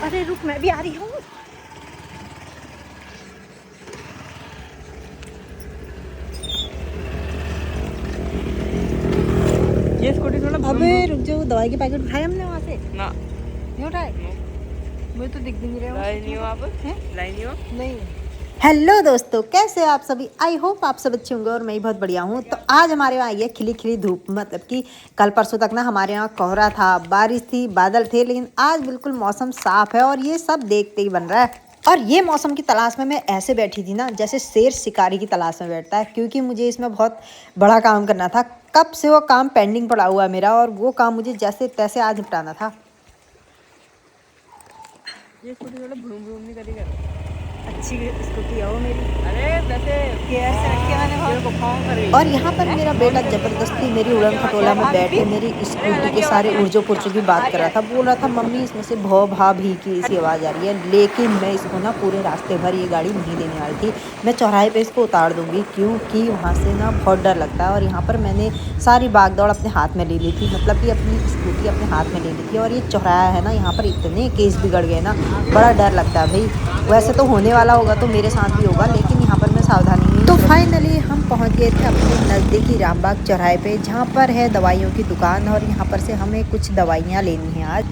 अरे रुक, मैं भी आ रही हूँ। ये स्कूटी थोड़ा अबे रुक जाओ, दवाई के पैकेट उठाए हमने वहाँ से? ना नहीं उठाए? मुझे तो दिख भी नहीं रहा लाई नहीं हो आप? लाई नहीं हो? नहीं। हेलो दोस्तों, कैसे हो आप सभी? आई होप आप सब अच्छे होंगे और मैं भी बहुत बढ़िया हूँ। तो आज हमारे यहाँ आई है खिली खिली धूप, मतलब कि कल परसों तक ना हमारे यहाँ कोहरा था, बारिश थी, बादल थे, लेकिन आज बिल्कुल मौसम साफ है और ये सब देखते ही बन रहा है। और ये मौसम की तलाश में मैं ऐसे बैठी थी ना जैसे शेर शिकारी की तलाश में बैठता है, क्योंकि मुझे इसमें बहुत बड़ा काम करना था। कब से वो काम पेंडिंग पड़ा हुआ है मेरा, और वो काम मुझे जैसे तैसे आज निपटाना था। ये स्कूटी थोड़ा भूम भूम नहीं करी कर। अच्छी स्कूटी है वो मेरी। अरे वैसे केयर से रखी है मैंने बहुत। को फोन कर रही और यहाँ पर मेरा बेटा जबरदस्ती मेरी उड़न खटोला में बैठ के मेरी स्कूटी के सारे ऊर्जो पुर्जों की बात कर रहा था। बोल रहा था मम्मी इसमें से भौ भा भी की सी आवाज़ आ रही है, लेकिन मैं इसको ना पूरे रास्ते भर ये गाड़ी नहीं देने वाली थी। मैं चौराहे पे इसको उतार दूंगी, क्योंकि वहाँ से ना बहुत डर लगता है। और यहाँ पर मैंने सारी भागदौड़ अपने हाथ में ले ली थी, मतलब कि अपनी स्कूटी अपने हाथ में ले ली थी। और ये चौराहा है ना, यहाँ पर इतने केस बिगड़ गए ना, बड़ा डर लगता है भाई। वैसे तो होने वाला होगा तो मेरे साथ भी होगा, लेकिन यहाँ पर मैं सावधानी नहीं। तो फाइनली हम पहुँच गए थे अपने नज़दीकी रामबाग चौराहे पे, जहाँ पर है दवाइयों की दुकान, और यहाँ पर से हमें कुछ दवाइयाँ लेनी हैं आज।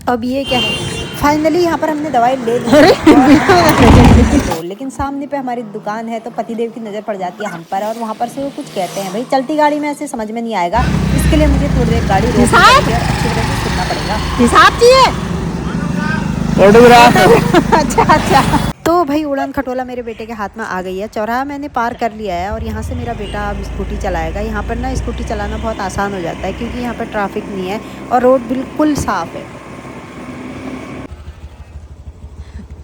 अब ये क्या है, फाइनली यहाँ पर हमने दवाई ले ली। तो लेकिन सामने पे हमारी दुकान है, तो पतिदेव की नज़र पड़ जाती है हम पर, और वहाँ पर से वो कुछ कहते हैं। भाई चलती गाड़ी में ऐसे समझ में नहीं आएगा, इसके लिए मुझे थोड़ी देर गाड़ी रोकनी पड़ेगी और अच्छी तरह से सुनना पड़ेगा। हिसाब चाहिए? अच्छा अच्छा। तो भाई उड़न खटोला मेरे बेटे के हाथ में आ गई है। चौराहा मैंने पार कर लिया है, और यहाँ से मेरा बेटा अब स्कूटी चलाएगा। यहाँ पर ना स्कूटी चलाना बहुत आसान हो जाता है, क्योंकि यहाँ पर ट्रैफिक नहीं है और रोड बिल्कुल साफ है।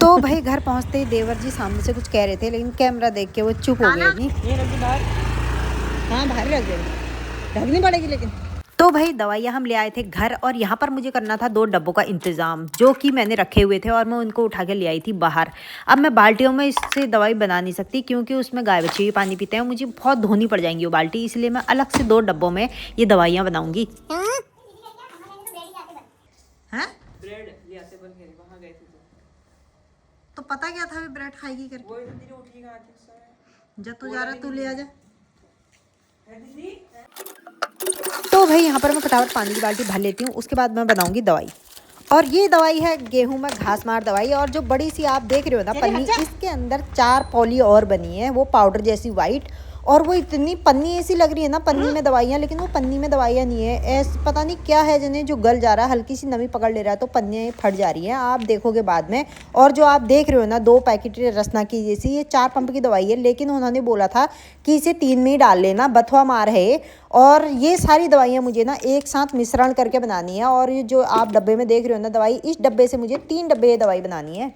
तो भाई घर पहुंचते ही देवर जी सामने से कुछ कह रहे थे, लेकिन कैमरा देख के वो चुप हो गए। नहीं, ये रखी बाहर। हाँ बाहर रख देंगे, ढकनी पड़ेगी लेकिन। तो भाई दवाइयाँ हम ले आए थे घर, और यहाँ पर मुझे करना था 2 डब्बों का इंतज़ाम, जो कि मैंने रखे हुए थे, और मैं उनको उठा के ले आई थी बाहर। अब मैं बाल्टियों में इससे दवाई बना नहीं सकती, क्योंकि उसमें गाय बच्चे भी पानी पीते हैं, मुझे बहुत धोनी पड़ जाएंगी वो बाल्टी, इसलिए मैं अलग से 2 डब्बों में ये दवाइयाँ बनाऊंगी। हाँ ब्रेड ले आते बन के वहां गए थे तो पता क्या था ब्रेड खाएगी करके। वो इतनी देर उठी कहां से? जब तू जा रहा तू ले आ जा। तो भाई यहाँ पर मैं फटाफट पानी की बाल्टी भर लेती हूँ, उसके बाद मैं बनाऊंगी दवाई। और ये दवाई है गेहूं में घास मार दवाई, और जो बड़ी सी आप देख रहे हो ना पन्नी, इसके अंदर 4 पॉली और बनी है, वो पाउडर जैसी वाइट। और वो इतनी पन्नी ऐसी लग रही है ना, पन्नी में दवाइयाँ, लेकिन वो पन्नी में दवाइयाँ नहीं है। ऐसा पता नहीं क्या है जिन्हें जो गल जा रहा है, हल्की सी नमी पकड़ ले रहा है तो पन्नियाँ फट जा रही हैं, आप देखोगे बाद में। और जो आप देख रहे हो ना 2 पैकेट रसना की जैसी, ये 4 पंप की दवाई है, लेकिन उन्होंने बोला था कि इसे 3 में ही डाल लेना, बथुआ मार है। और ये सारी दवाइयाँ मुझे ना एक साथ मिश्रण करके बनानी है, और ये जो आप डब्बे में देख रहे हो ना दवाई, इस डब्बे से मुझे 3 डब्बे ये दवाई बनानी है।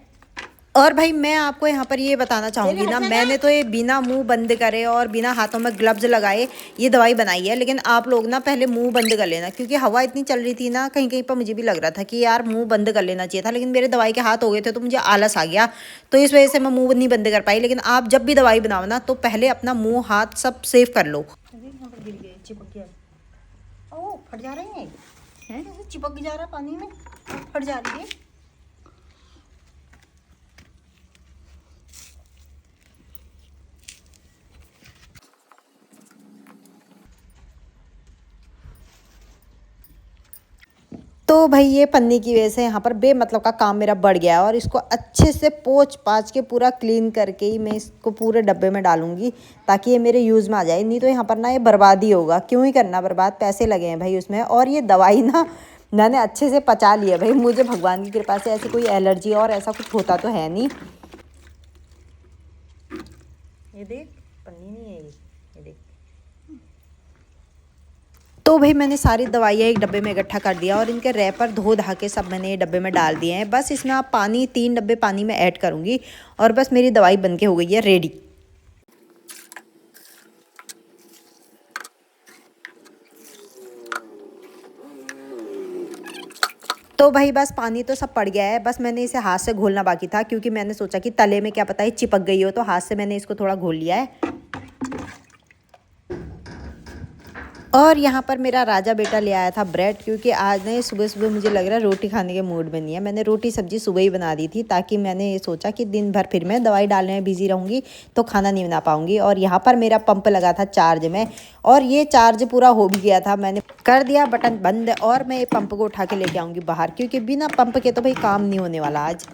और भाई मैं आपको यहाँ पर ये बताना चाहूँगी ना, मैंने तो ये बिना मुंह बंद करे और बिना हाथों में ग्लव्स लगाए ये दवाई बनाई है, लेकिन आप लोग ना पहले मुंह बंद कर लेना, क्योंकि हवा इतनी चल रही थी ना, कहीं कहीं पर मुझे भी लग रहा था कि यार मुंह बंद कर लेना चाहिए था, लेकिन मेरे दवाई के हाथ हो गए थे तो मुझे आलस आ गया, तो इस वजह से मैं मुँह नहीं बंद कर पाई। लेकिन आप जब भी दवाई बनाओ ना, तो पहले अपना मुँह हाथ सब सेफ कर लो। चिपक गया, ओ फट जा रहे हैं, चिपक जा रहा है पानी में, फट जा रही है। तो भाई ये पन्नी की वजह से यहाँ पर बेमतलब का काम मेरा बढ़ गया है, और इसको अच्छे से पोंछ पाछ के पूरा क्लीन करके ही मैं इसको पूरे डब्बे में डालूंगी, ताकि ये मेरे यूज़ में आ जाए। नहीं तो यहाँ पर ना ये बर्बाद ही होगा, क्यों ही करना बर्बाद, पैसे लगे हैं भाई उसमें। और ये दवाई ना मैंने अच्छे से पचा लिया भाई, मुझे भगवान की कृपा से ऐसी कोई एलर्जी और ऐसा कुछ होता तो है नहीं। ये देख पन्नी नहीं है, ये देख। तो भाई मैंने सारी दवाइयाँ एक डब्बे में इकट्ठा कर दिया, और इनके रैपर धो धा के सब मैंने ये डब्बे में डाल दिए हैं। बस इसमें आप पानी 3 डब्बे पानी में ऐड करूँगी, और बस मेरी दवाई बनके हो गई है रेडी। तो भाई बस पानी तो सब पड़ गया है, बस मैंने इसे हाथ से घोलना बाकी था, क्योंकि मैंने सोचा कि तले में क्या पता है चिपक गई हो, तो हाथ से मैंने इसको थोड़ा घोल लिया है। और यहाँ पर मेरा राजा बेटा ले आया था ब्रेड, क्योंकि आज ने सुबह सुबह मुझे लग रहा है रोटी खाने के मूड में नहीं है। मैंने रोटी सब्जी सुबह ही बना दी थी, ताकि मैंने ये सोचा कि दिन भर फिर मैं दवाई डालने में बिजी रहूँगी तो खाना नहीं बना पाऊँगी। और यहाँ पर मेरा पंप लगा था चार्ज में, और ये चार्ज पूरा हो भी गया था। मैंने कर दिया बटन बंद, और मैं ये पंप को उठा के लेके आऊँगी बाहर, क्योंकि बिना पंप के तो भाई काम नहीं होने वाला आज।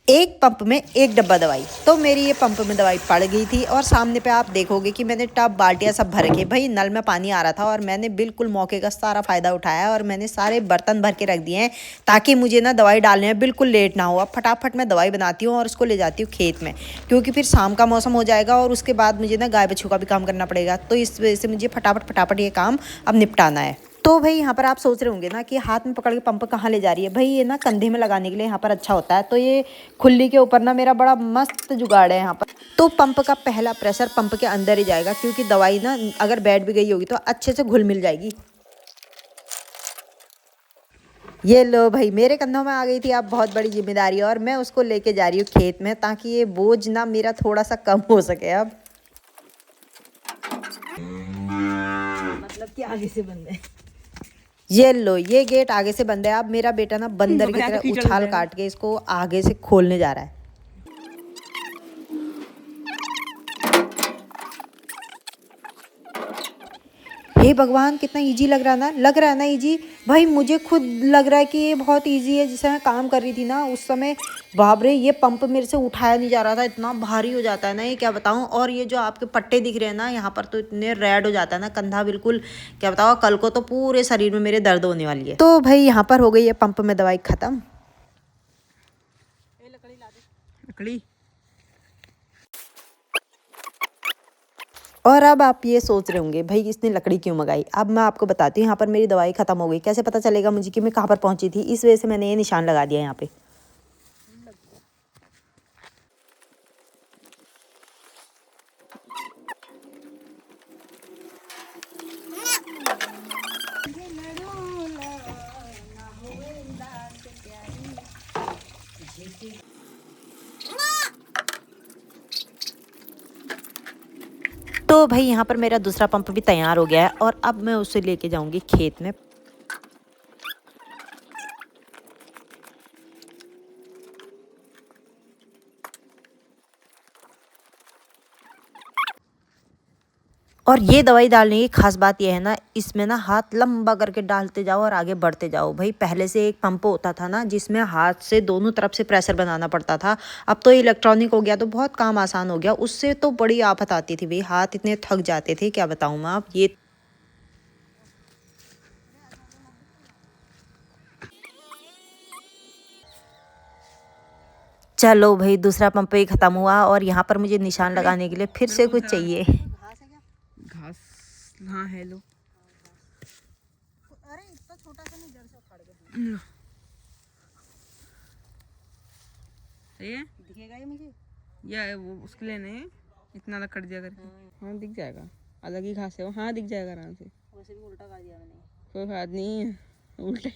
एक पंप में एक डब्बा दवाई, तो मेरी ये पंप में दवाई पड़ गई थी। और सामने पे आप देखोगे कि मैंने टब बाल्टियाँ सब भर के, भाई नल में पानी आ रहा था और मैंने बिल्कुल मौके का सारा फ़ायदा उठाया और मैंने सारे बर्तन भर के रख दिए हैं, ताकि मुझे ना दवाई डालने में बिल्कुल लेट ना हो। अब फटाफट मैं दवाई बनाती हूँ और उसको ले जाती हूँ खेत में, क्योंकि फिर शाम का मौसम हो जाएगा और उसके बाद मुझे ना गाय बछू का भी काम करना पड़ेगा। तो इस वजह से मुझे फटाफट ये काम अब निपटाना है। तो भाई यहाँ पर आप सोच रहे होंगे ना कि हाथ में पकड़ के पंप कहाँ ले जा रही है। भाई ये ना कंधे में लगाने के लिए यहाँ पर अच्छा होता है। तो ये खुल्ली के ऊपर ना मेरा बड़ा मस्त जुगाड़ है यहाँ पर। तो पंप का पहला प्रेशर पंप के अंदर ही जाएगा, क्योंकि दवाई ना अगर बैठ भी गई होगी तो अच्छे से घुल मिल जाएगी। ये लो भाई, मेरे कंधों में आ गई थी अब बहुत बड़ी जिम्मेदारी, और मैं उसको लेके जा रही हूँ खेत में, ताकि ये बोझ ना मेरा थोड़ा सा कम हो सके। अब मतलब कि आगे से बंद है। ये लो, ये गेट आगे से बंद है। अब मेरा बेटा ना बंदर की तरह उछाल काट के इसको आगे से खोलने जा रहा है। हे भगवान, कितना इजी लग रहा है ना इजी। भाई मुझे खुद लग रहा है कि ये बहुत इजी है। जिस समय काम कर रही थी ना उस समय बाप रे, ये पंप मेरे से उठाया नहीं जा रहा था, इतना भारी हो जाता है ना ये, क्या बताऊं। और ये जो आपके पट्टे दिख रहे हैं ना यहाँ पर, तो इतने रेड हो जाता है ना कंधा बिल्कुल, क्या बताओ। कल को तो पूरे शरीर में मेरे दर्द होने वाली है। तो भाई यहाँ पर हो गई है पंप में दवाई खत्म। लकड़ी और अब आप ये सोच रहे होंगे भाई इसने लकड़ी क्यों मंगाई। अब मैं आपको बताती हूँ, यहाँ पर मेरी दवाई खत्म हो गई। कैसे पता चलेगा मुझे कि मैं कहाँ पर पहुँची थी। इस वजह से मैंने ये निशान लगा दिया यहाँ पे। तो भाई यहाँ पर मेरा दूसरा पंप भी तैयार हो गया है, और अब मैं उसे लेके जाऊंगी खेत में। और ये दवाई डालने की खास बात यह है ना, इसमें ना हाथ लंबा करके डालते जाओ और आगे बढ़ते जाओ। भाई पहले से एक पंप होता था ना जिसमें हाथ से दोनों तरफ से प्रेशर बनाना पड़ता था, अब तो इलेक्ट्रॉनिक हो गया तो बहुत काम आसान हो गया। उससे तो बड़ी आफत आती थी भाई, हाथ इतने थक जाते थे, क्या बताऊँ मैं। आप ये चलो भाई, दूसरा पंप ही खत्म हुआ, और यहाँ पर मुझे निशान लगाने के लिए फिर से कुछ चाहिए। घास हाँ है लो। अरे इतना छोटा सा नहीं, जड़ से उखाड़ के सही है, दिखेगा ये मुझे। या वो उसके लिए नहीं, इतना अलग कर दिया करके। हाँ दिख जाएगा, अलग ही घास है वो। हाँ दिख जाएगा आराम से। वैसे भी उल्टा कर दिया मैंने। कोई बात नहीं है, उल्टे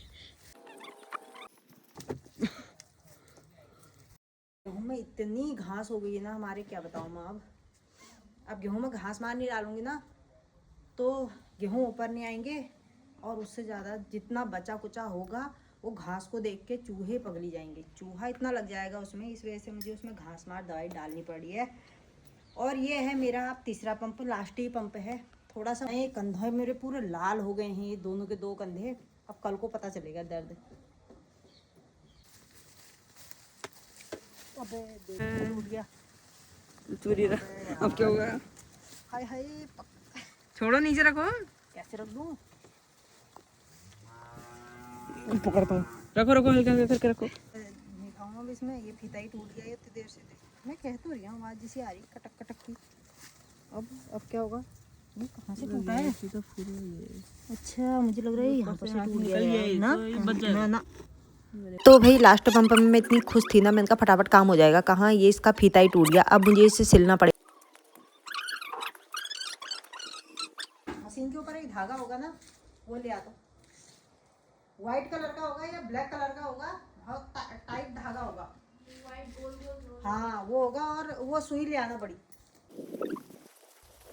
गेहूँ में इतनी घास हो गई है ना हमारे, क्या बताऊँ मैं। अब गेहूँ में घास मार नहीं डालूंगी ना तो गेहूँ ऊपर नहीं आएंगे, और उससे ज़्यादा जितना बचा कुचा होगा वो घास को देख के चूहे पगली जाएंगे। चूहा इतना लग जाएगा उसमें, इस वजह से मुझे उसमें घास मार दवाई डालनी पड़ी है। और ये है मेरा अब तीसरा पंप, लास्ट ही पंप है। थोड़ा सा ये कंधे मेरे पूरे लाल हो गए हैं, ये दोनों के दो कंधे। अब कल को पता चलेगा दर्द। अबे टूट गया। चूरी रहा, अब क्या होगा। हाय हाय, छोड़ो, नीचे रखो। कैसे रख दूँ। पकड़ता हूँ, रखो रखो, हल्का हल्का करके रखो। नहीं खाऊंगा भी इसमें, ये फीता ही टूट गया इतनी देर से। मैं कह तो रही हूँ आवाज़ जैसी आ रही कटक कटक की। अब क्या होगा। कहाँ से टूटा है? ऐसी तो पूरी है। अच्छा मुझे लग रहा है यहाँ पर से टूट गया निकल है गया ना। तो ये बच जाएगा। ना तो भाई लास्ट पंप में मैं इतनी खुश थी ना, मैंने कहा फटाफट काम हो जाएगा। कहाँ, ये इसका फीता ही टूट गया। अब मुझे इसे सिलना पड़ेगा। मशीन के ऊपर एक धागा होगा ना, वो ले आता। व्हाइट कलर का होगा या ब्लैक कलर का होगा, बहुत टाइट धागा होगा। हाँ वो होगा, और वो सुई ले आना बड़ी।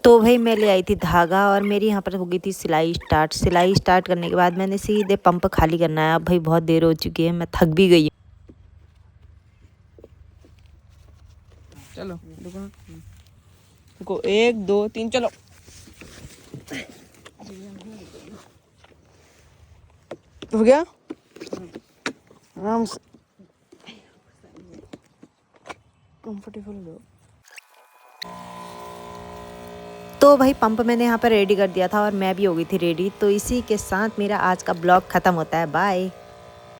तो भाई मैं ले आई थी धागा, और मेरी यहाँ पर हो गई थी सिलाई स्टार्ट। सिलाई स्टार्ट करने के बाद मैंने सीधे पंप खाली करना है। अब भाई बहुत देर हो चुकी है, मैं थक भी गई हूँ। चलो रुको, रुको 1 2 3 चलो। हो गया आराम से, कंफर्टेबल हो। तो भाई पंप मैंने यहाँ पर रेडी कर दिया था, और मैं भी हो गई थी रेडी। तो इसी के साथ मेरा आज का ब्लॉग ख़त्म होता है। बाय।